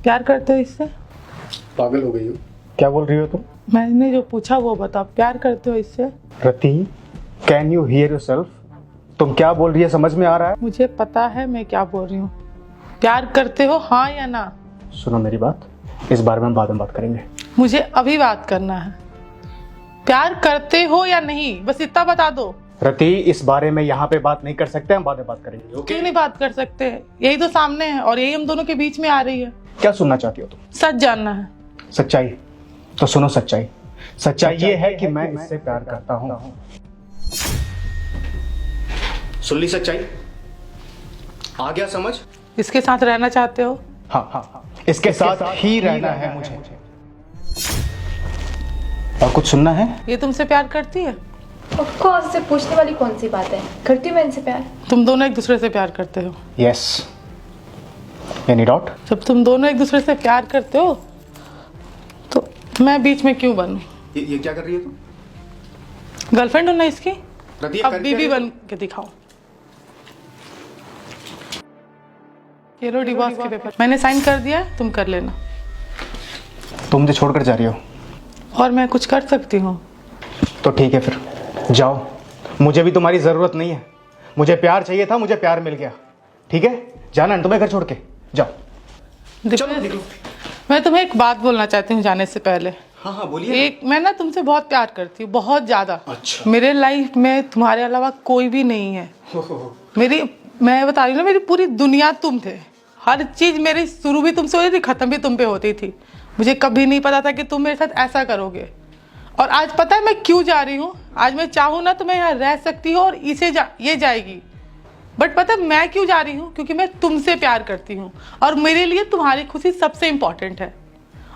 प्यार करते हो इससे? पागल हो गई हो? क्या बोल रही हो तुम? मैंने जो पूछा वो बताओ, प्यार करते हो इससे? रति, कैन यू हियर योरसेल्फ? तुम क्या बोल रही है, समझ में आ रहा है? मुझे पता है मैं क्या बोल रही हूँ। प्यार करते हो, हाँ या ना? सुनो मेरी बात, इस बारे में हम बाद में बात करेंगे। मुझे अभी बात करना है। प्यार करते हो या नहीं, बस इतना बता दो। रति, इस बारे में यहाँ पे बात नहीं कर सकते, हम बाद में बात करेंगे। ओके? क्यों नहीं बात कर सकते? यही तो सामने है और यही हम दोनों के बीच में आ रही है। क्या सुनना चाहती हो तुम? सच जानना है। सच्चाई? तो सुनो सच्चाई। सच्चाई ये है कि मैं इससे प्यार करता हूँ। सुन ली सच्चाई? आ गया समझ? इसके साथ रहना चाहते हो? हाँ, इसके साथ ही रहना है मुझे। और कुछ सुनना है? ये तुमसे प्यार करती है? ऑफ कोर्स, इससे पूछने वाली कौन सी बात है? करती हूँ मैं इनसे प्यार। तुम दोनों एक दूसरे से प्यार करते हो? यस। Any doubt? जब तुम दोनों एक दूसरे से प्यार करते हो तो मैं बीच में क्यों बनूं? ये क्या कर रही है तुम? गर्लफ्रेंड हो ना इसकी? रति, अब बीबी बन के दिखाओ। ये लो डिवोर्स के पेपर, मैंने साइन कर दिया है, तुम कर लेना। तुम मुझे छोड़कर जा रही हो? और मैं कुछ कर सकती हूँ? तो ठीक है, फिर जाओ। मुझे भी तुम्हारी जरूरत नहीं है। मुझे प्यार चाहिए था, मुझे प्यार मिल गया। ठीक है, जाना है तुम्हें घर छोड़ के, जाओ। चलो निकलो। मैं तुम्हें एक बात बोलना चाहती हूँ जाने से पहले। हाँ बोलिए। एक, मैं ना तुमसे बहुत प्यार करती हूँ, बहुत ज्यादा। अच्छा। मेरे लाइफ में तुम्हारे अलावा कोई भी नहीं है। मैं बता रही हूँ ना, मेरी पूरी दुनिया तुम थे। हर चीज मेरी शुरू भी तुमसे होती थी, खत्म भी तुम पे होती थी। मुझे कभी नहीं पता था कि तुम मेरे साथ ऐसा करोगे। और आज पता है मैं क्यों जा रही हूँ? आज मैं चाहूँ ना तो मैं यहाँ रह सकती हूँ और ये जाएगी। बट पता है मैं क्यों जा रही हूँ? क्योंकि मैं तुमसे प्यार करती हूँ और मेरे लिए तुम्हारी खुशी सबसे इम्पोर्टेंट है।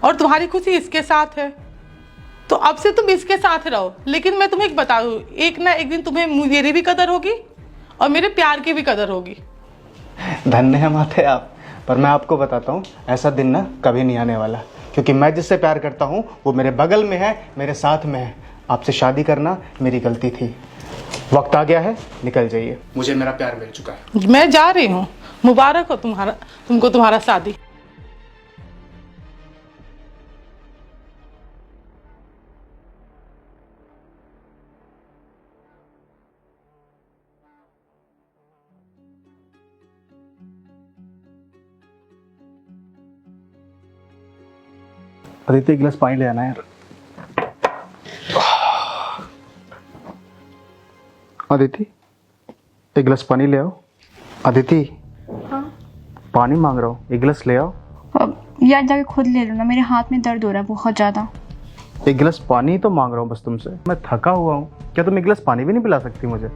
और तुम्हारी खुशी इसके साथ है, तो अब से तुम इसके साथ रहो। लेकिन मैं तुम्हें एक बता दूँ, एक ना एक दिन तुम्हें मेरी भी कदर होगी और मेरे प्यार की भी कदर होगी। धन्य है माते आप, पर मैं आपको बताता हूँ, ऐसा दिन ना कभी नहीं आने वाला। क्योंकि मैं जिससे प्यार करता हूँ वो मेरे बगल में है, मेरे साथ में है। आपसे शादी करना मेरी गलती थी। वक्त आ गया है, निकल जाइए। मुझे मेरा प्यार मिल चुका है। मैं जा रही हूँ। मुबारक हो तुमको तुम्हारा शादी। अदिति, एक गिलास पानी ले आना यार। अदिति, एक गिलास पानी ले आओ। अदिति। हाँ? पानी मांग रहा हूँ, एक गिलास ले आओ। यार जाके खुद ले लो ना, मेरे हाथ में दर्द हो रहा है बहुत ज्यादा। एक गिलास पानी तो मांग रहा हूँ बस तुमसे। मैं थका हुआ हूँ, क्या तुम एक गिलास पानी भी नहीं पिला सकती मुझे?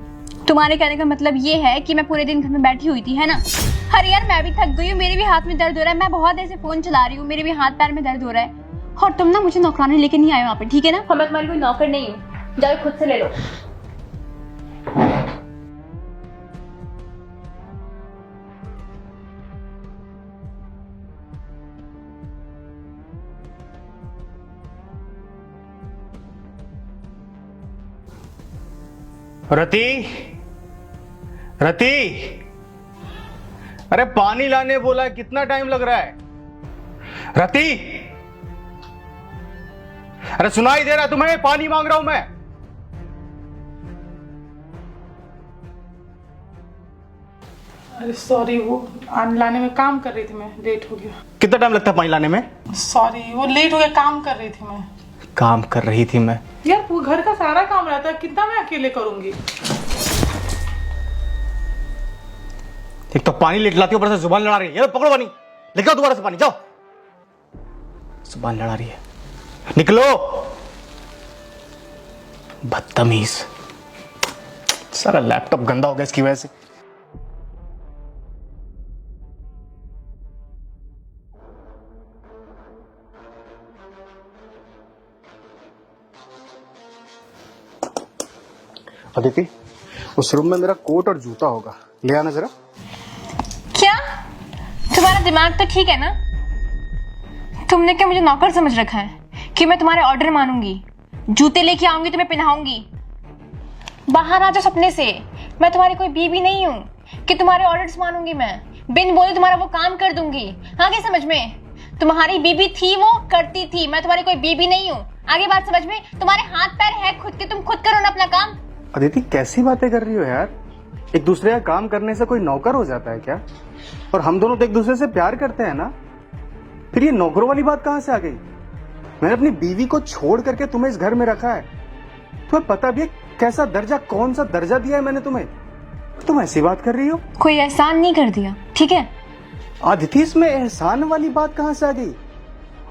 तुम्हारे कहने का मतलब ये है कि मैं पूरे दिन घर में बैठी हुई थी, है ना? अरे यार मैं भी थक गई हूँ, मेरे भी हाथ में दर्द हो रहा है। मैं बहुत देर से फोन चला रही हूँ, मेरे भी हाथ पैर में दर्द हो रहा है। और तुम ना मुझे नौकरानी लेके नहीं आए वहाँ पे, ठीक है ना? मैं तुम्हारी कोई नौकर नहीं हूँ, जाओ खुद से ले लो। रति, रति, अरे पानी लाने बोला है, कितना टाइम लग रहा है? रति, अरे सुनाई दे रहा तुम्हें? पानी मांग रहा हूं मैं। अरे सॉरी, वो लाने में काम कर रही थी मैं, लेट हो गया। कितना टाइम लगता है पानी लाने में? सॉरी, वो लेट हो गया, काम कर रही थी मैं। काम कर रही थी मैं? यार वो घर का सारा काम रहता है, कितना मैं अकेले करूंगी? एक तो पानी लेट लाती हो, ऊपर से जुबान लड़ा रही है। ये पकड़ो पानी, लेके आओ दोबारा से पानी, जाओ। जुबान लड़ा रही है, निकलो। बदतमीज। सारा लैपटॉप गंदा हो गया इसकी वजह से। अदिति, उस रूम में मेरा कोट और जूता होगा, ले आना जरा। क्या तुम्हारा दिमाग तो ठीक है ना? तुमने क्या मुझे नौकर समझ रखा है कि मैं तुम्हारे ऑर्डर मानूंगी? जूते लेके आऊंगी, तुम्हें पहनाऊंगी। बाहर आ जाओ सपने से। मैं तुम्हारी कोई बीवी नहीं हूँ कि तुम्हारे ऑर्डर्स मानूंगी। मैं बिन बोले तुम्हारा वो काम कर दूंगी। हाँ, क्या समझ में? तुम्हारी बीबी थी, वो करती थी। मैं तुम्हारी कोई बीबी नहीं हूँ। आगे बात समझ में? तुम्हारे हाथ पैर है खुद के, तुम खुद करो ना अपना काम। अदिति कैसी बातें कर रही हो यार? एक दूसरे का काम करने से कोई नौकर हो जाता है क्या? और हम दोनों तो एक दूसरे से प्यार करते हैं ना, फिर ये नौकरों वाली बात कहां से आ गई? मैंने अपनी बीवी को छोड़ करके तुम्हें इस घर में रखा है, तुम्हें पता भी है कैसा दर्जा, कौन सा दर्जा दिया है मैंने तुम्हें, तुम ऐसी बात कर रही हो? कोई एहसान नहीं कर दिया, ठीक है? अदिति इसमें एहसान वाली बात कहां से आ गई?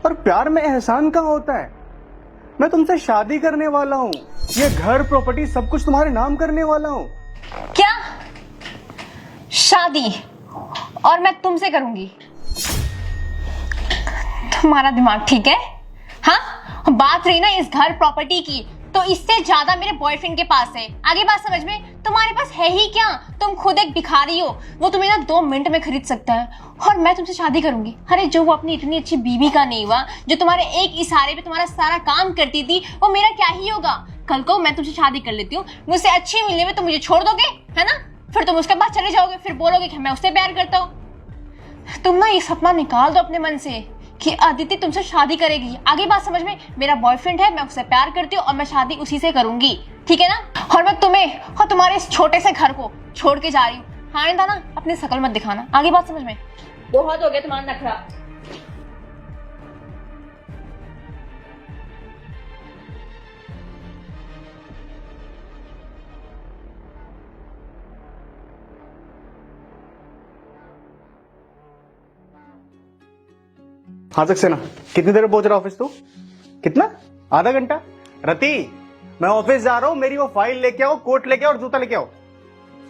और प्यार में एहसान कहां होता है? मैं तुमसे शादी करने वाला हूँ, ये घर प्रॉपर्टी सब कुछ तुम्हारे नाम करने वाला हूँ। क्या शादी? और मैं तुमसे करूंगी? तुम्हारा दिमाग ठीक है? हाँ, बात रही ना इस घर प्रॉपर्टी की, तो इससे ज्यादा मेरे बॉयफ्रेंड के पास है। आगे बात समझ में? तुम्हारे पास है ही क्या? तुम खुद एक भिखारी हो, वो तुम्हें ना 2 मिनट में खरीद सकता है, और मैं तुमसे शादी करूंगी। अरे जो वो अपनी इतनी अच्छी बीवी का नहीं हुआ, जो तुम्हारे एक इशारे पे तुम्हारा सारा काम करती थी, वो मेरा क्या ही होगा? कल को मैं तुमसे शादी कर लेती हूँ, मुझसे अच्छी मिलने में तुम मुझे छोड़ दोगे, है ना? फिर तुम उसके पास चले जाओगे, फिर बोलोगे कि मैं उससे प्यार करता हूँ। तुम ना ये सपना निकाल दो अपने मन से कि अदिति तुमसे शादी करेगी। आगे बात समझ में? मेरा बॉयफ्रेंड है, मैं उससे प्यार करती हूँ और मैं शादी उसी से करूंगी, ठीक है ना? और मैं तुम्हें और तुम्हारे इस छोटे से घर को छोड़ के जा रही हूँ। हाँ आइंदा ना अपनी शकल मत दिखाना। आगे बात समझ में? बहुत हो गया तुम्हारा नखरा। हाँ सक्सेना, कितनी देर में पहुंच रहा ऑफिस तू? कितना? आधा घंटा? रति, मैं ऑफिस जा रहा हूँ, मेरी वो फाइल लेके आओ, कोट लेके आओ और जूता लेके आओ।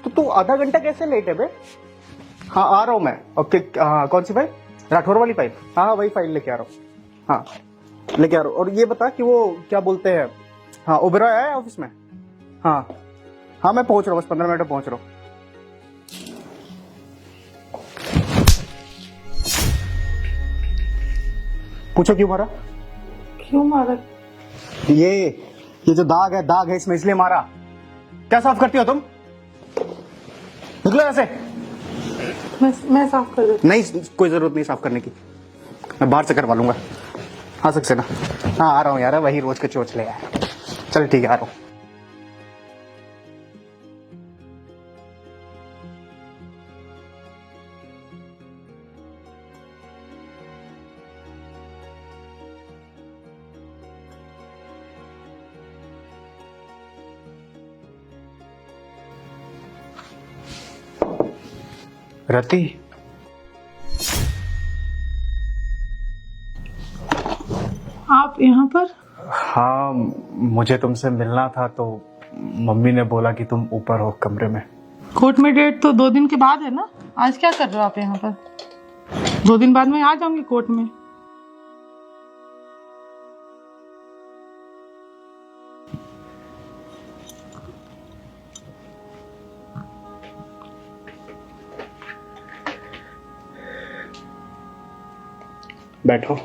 तो तू आधा घंटा कैसे लेट है बे? हाँ आ रहा हूँ मैं। ओके, हाँ कौन सी फाइल? राठौर वाली फाइल? हाँ हाँ वही फाइल लेके आ रहा हूँ। हाँ लेके आ रहा हूँ। और ये बता कि वो क्या बोलते हैं, हाँ ओबेरॉय आया है ऑफिस में? हाँ हाँ मैं पहुंच रहा हूँ, बस 15 मिनट में पहुंच रहा हूँ। पूछो क्यों मारा? क्यों मारा? ये जो दाग है इसमें, इसलिए मारा। क्या साफ करती हो तुम? निकलो ऐसे। मैं साफ कर देती। नहीं कोई जरूरत नहीं साफ करने की, मैं बाहर से करवा लूंगा। हाँ सक्सेना, हाँ आ रहा हूँ यार, वही रोज के चोचले यार। चल ठीक है आ रहा हूँ। रति, आप यहाँ पर? हाँ मुझे तुमसे मिलना था, तो मम्मी ने बोला कि तुम ऊपर हो कमरे में। कोर्ट में डेट तो 2 दिन के बाद है ना, आज क्या कर रहे हो आप यहाँ पर? 2 दिन बाद मैं आ जाऊंगी कोर्ट में। बैठो।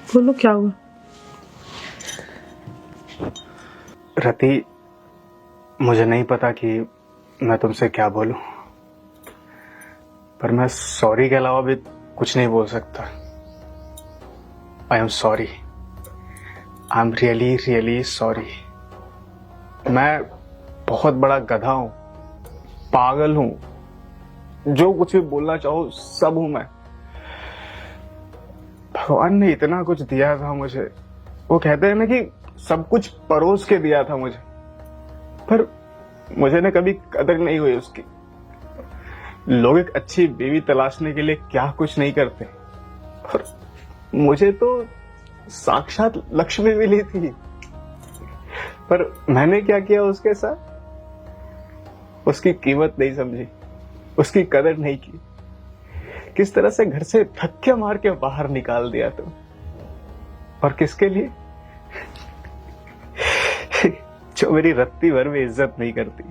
बोलो क्या हुआ? रति, मुझे नहीं पता कि मैं तुमसे क्या बोलूं, पर मैं सॉरी के अलावा भी कुछ नहीं बोल सकता। आई am sorry, I am really really sorry. मैं बहुत बड़ा गधा हूं, पागल हूं, जो कुछ भी बोलना चाहो सब हूं मैं। भगवान ने इतना कुछ दिया था मुझे, वो कहते हैं ना कि सब कुछ परोस के दिया था मुझे, पर मुझे ना कभी कदर नहीं हुई उसकी। लोग एक अच्छी बीवी तलाशने के लिए क्या कुछ नहीं करते, और मुझे तो साक्षात लक्ष्मी मिली थी, पर मैंने क्या किया उसके साथ? उसकी कीमत नहीं समझी, उसकी कदर नहीं की। किस तरह से घर से धक्के मार के बाहर निकाल दिया तुम, और किसके लिए? जो मेरी रत्ती भर में इज्जत नहीं करती।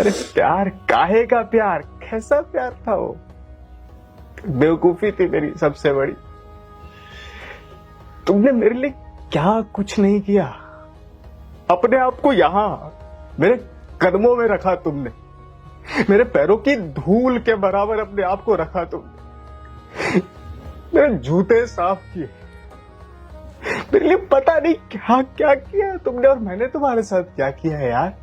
अरे प्यार काहे का प्यार, कैसा प्यार था वो? बेवकूफी थी मेरी सबसे बड़ी। तुमने मेरे लिए क्या कुछ नहीं किया, अपने आप को यहां मेरे कदमों में रखा तुमने, मेरे पैरों की धूल के बराबर अपने आप को रखा तुमने, मेरे जूते साफ किए, मेरे लिए पता नहीं क्या क्या किया तुमने, और मैंने तुम्हारे साथ क्या किया है यार।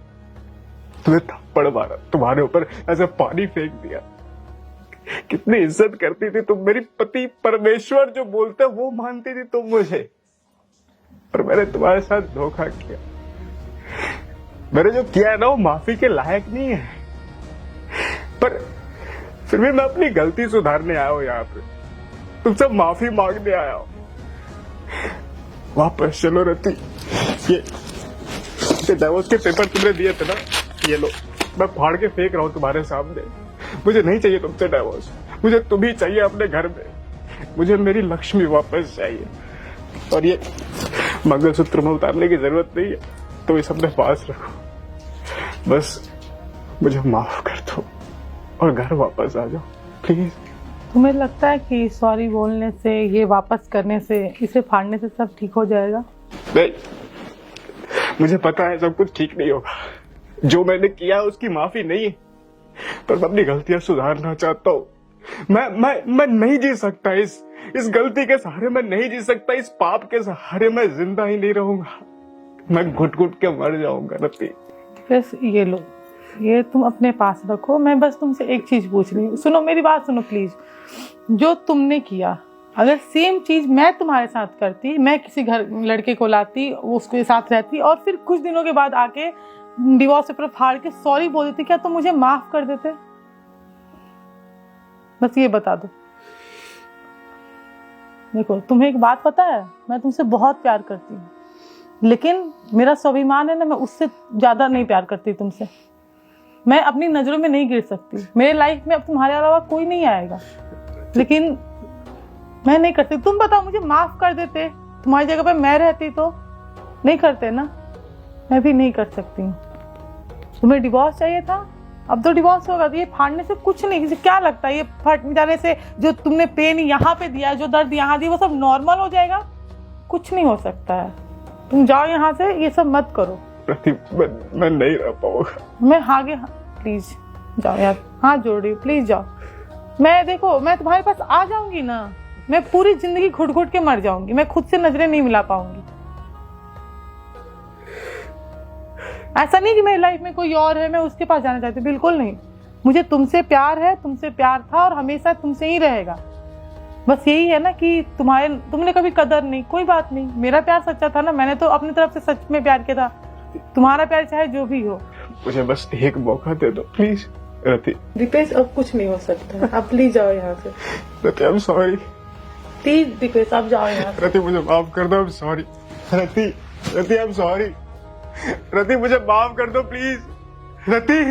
तुम्हें थप्पड़ मारा, तुम्हारे ऊपर ऐसे पानी फेंक दिया। कितनी इज्जत करती थी तुम, मेरी पति परमेश्वर जो बोलते वो मानती थी तुम मुझे, पर मैंने तुम्हारे साथ धोखा किया। मैंने जो किया है ना वो माफी के लायक नहीं है, पर फिर भी मैं अपनी गलती सुधारने आया हूं यहाँ पे, तुमसे माफी मांगने आया हूं। वापस चलो रति, ये डाइवोर्स के पेपर तुमने दिए थे ना, ये लो, मैं फाड़ के फेंक रहा हूं तुम्हारे सामने। मुझे नहीं चाहिए तुमसे डाइवोर्स, मुझे तुम ही चाहिए अपने घर में। मुझे मेरी लक्ष्मी वापस चाहिए, और ये मंगलसूत्र में उतारने की जरूरत नहीं है, तो इसे अपने पास रखो। बस मुझे माफ कर दो और घर वापस आ जाओ प्लीज। तुम्हें लगता है कि सॉरी बोलने से, ये वापस करने से, इसे फाड़ने से सब ठीक हो जाएगा? नहीं, मुझे पता है सब कुछ ठीक नहीं होगा। जो मैंने किया है उसकी माफी नहीं है, पर मैं अपनी गलतियां सुधारना चाहता हूँ। मैं नहीं जी सकता इस गलती के सहारे, मैं नहीं जी सकता इस पाप के सहारे। मैं जिंदा ही नहीं रहूंगा, मैं घुट घुट के मर जाऊंगा रति। बस ये लो, ये तुम अपने पास रखो। मैं बस तुमसे एक चीज पूछ रही हूँ, सुनो मेरी बात सुनो प्लीज। जो तुमने किया, अगर सेम चीज मैं तुम्हारे साथ करती, मैं किसी घर लड़के को लाती, उसके साथ रहती, और फिर कुछ दिनों के बाद आके डिवोर्स पेपर फाड़ के सॉरी बोल देती, क्या तुम मुझे माफ कर देते? बस ये बता दो। देखो, तुम्हें एक बात पता है, मैं तुमसे बहुत प्यार करती हूँ, लेकिन मेरा स्वाभिमान है ना, मैं उससे ज्यादा नहीं प्यार करती तुमसे। मैं अपनी नजरों में नहीं गिर सकती। मेरे लाइफ में अब तुम्हारे अलावा कोई नहीं आएगा, लेकिन मैं नहीं करती। तुम बताओ, मुझे माफ कर देते, तुम्हारी जगह पे मैं रहती तो? नहीं करते ना, मैं भी नहीं कर सकती हूँ। तुम्हें डिवोर्स चाहिए था, अब तो डिवोर्स होगा। तो ये फाड़ने से कुछ नहीं, किसी क्या लगता है ये फट जाने से जो तुमने पेन यहाँ पे दिया, जो दर्द यहाँ दिया, वो सब नॉर्मल हो जाएगा? कुछ नहीं हो सकता है। तुम जाओ यहाँ से, ये सब मत करो। मैं नहीं रह पाऊंगा। मैं आगे, प्लीज जाओ यार, हाथ जोड़ रही हूँ, प्लीज जाओ। मैं देखो, मैं तुम्हारे पास आ जाऊंगी ना, मैं पूरी जिंदगी घुट घुट के मर जाऊंगी, मैं खुद से नजरें नहीं मिला पाऊंगी। ऐसा नहीं कि मेरी लाइफ में कोई और है, मैं उसके पास जाना चाहती, बिल्कुल नहीं। मुझे तुमसे प्यार है, तुमसे प्यार था और हमेशा तुमसे ही रहेगा। बस यही है ना कि तुमने कभी कदर नहीं, कोई बात नहीं। मेरा प्यार सच्चा था ना, मैंने तो अपनी तरफ से सच में प्यार किया था। तुम्हारा प्यार चाहे जो भी हो। मुझे बस एक मौका दे दो प्लीज रति। दीपेश, अब कुछ नहीं हो सकता, आप प्लीज जाओ यहाँ से। Rati, I am sorry. Please Deepesh, आप जाओ यहाँ से। रति, मुझे माफ कर दो, I am sorry. Rati, I am sorry. Rati, मुझे माफ कर दो प्लीज। रति।